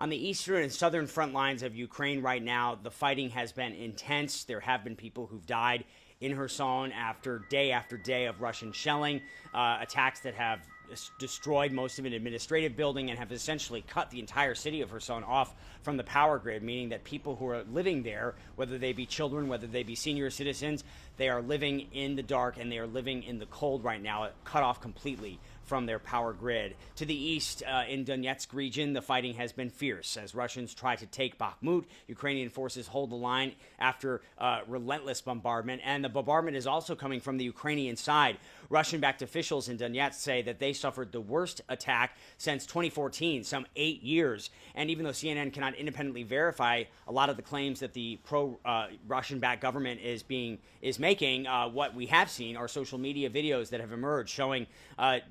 On the eastern and southern front lines of Ukraine right now, the fighting has been intense. There have been people who've died in Kherson after day of Russian shelling, attacks that have destroyed most of an administrative building and have essentially cut the entire city of Kherson off from the power grid, meaning that people who are living there, whether they be children, whether they be senior citizens, they are living in the dark and they are living in the cold right now, cut off completely from their power grid. To the east, in Donetsk region, the fighting has been fierce as Russians try to take Bakhmut. Ukrainian forces hold the line after relentless bombardment, and the bombardment is also coming from the Ukrainian side. Russian-backed officials in Donetsk say that they suffered the worst attack since 2014, some 8 years. And even though CNN cannot independently verify a lot of the claims that the pro-Russian-backed government is making, what we have seen are social media videos that have emerged showing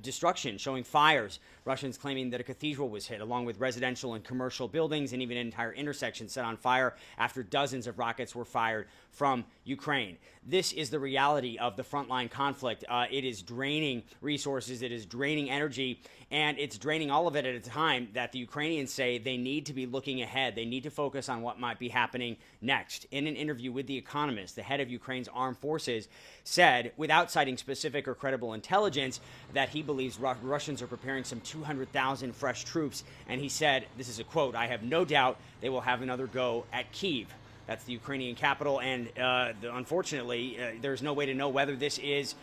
destruction, showing fires. Russians claiming that a cathedral was hit, along with residential and commercial buildings, and even an entire intersection set on fire after dozens of rockets were fired from Ukraine. This is the reality of the frontline conflict. It is draining resources, it is draining energy, and it's draining all of it at a time that the Ukrainians say they need to be looking ahead. They need to focus on what might be happening next. In an interview with The Economist, the head of Ukraine's armed forces said, without citing specific or credible intelligence, that he believes Russians are preparing some 200,000 fresh troops. And he said, this is a quote, "I have no doubt they will have another go at Kyiv." That's the Ukrainian capital, and unfortunately, there's no way to know whether this is,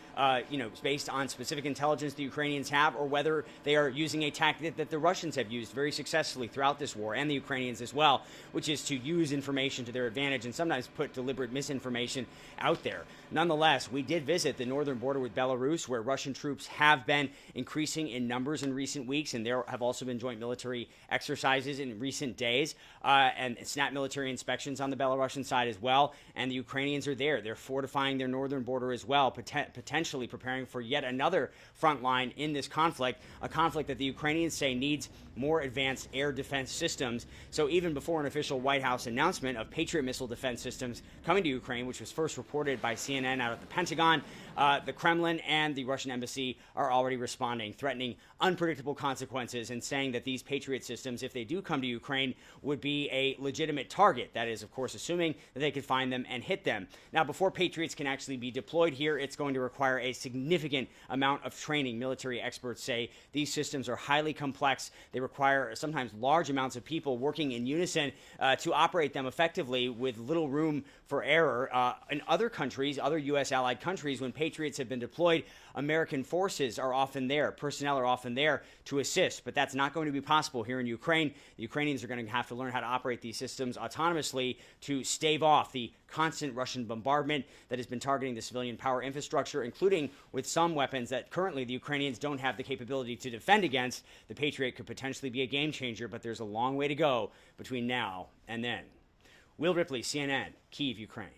based on specific intelligence the Ukrainians have, or whether they are using a tactic that the Russians have used very successfully throughout this war, and the Ukrainians as well, which is to use information to their advantage and sometimes put deliberate misinformation out there. Nonetheless, we did visit the northern border with Belarus, where Russian troops have been increasing in numbers in recent weeks, and there have also been joint military exercises in recent days, and snap military inspections on the Belarusian side as well, and the Ukrainians are there. They're fortifying their northern border as well, potentially preparing for yet another front line in this conflict, a conflict that the Ukrainians say needs more advanced air defense systems. So even before an official White House announcement of Patriot missile defense systems coming to Ukraine, which was first reported by CNN out of the Pentagon, the Kremlin and the Russian embassy are already responding, threatening unpredictable consequences and saying that these Patriot systems, if they do come to Ukraine, would be a legitimate target. That is, of course, assuming that they could find them and hit them. Now, before Patriots can actually be deployed here, it's going to require a significant amount of training. Military experts say these systems are highly complex. They require sometimes large amounts of people working in unison to operate them effectively with little room for error. In other countries, other U.S. allied countries, when Patriots have been deployed, American forces are often there, personnel are often there to assist, but that's not going to be possible here in Ukraine. The Ukrainians are going to have to learn how to operate these systems autonomously to stave off the constant Russian bombardment that has been targeting the civilian power infrastructure, including with some weapons that currently the Ukrainians don't have the capability to defend against. The Patriot could potentially be a game changer, but there's a long way to go between now and then. Will Ripley, CNN, Kyiv, Ukraine.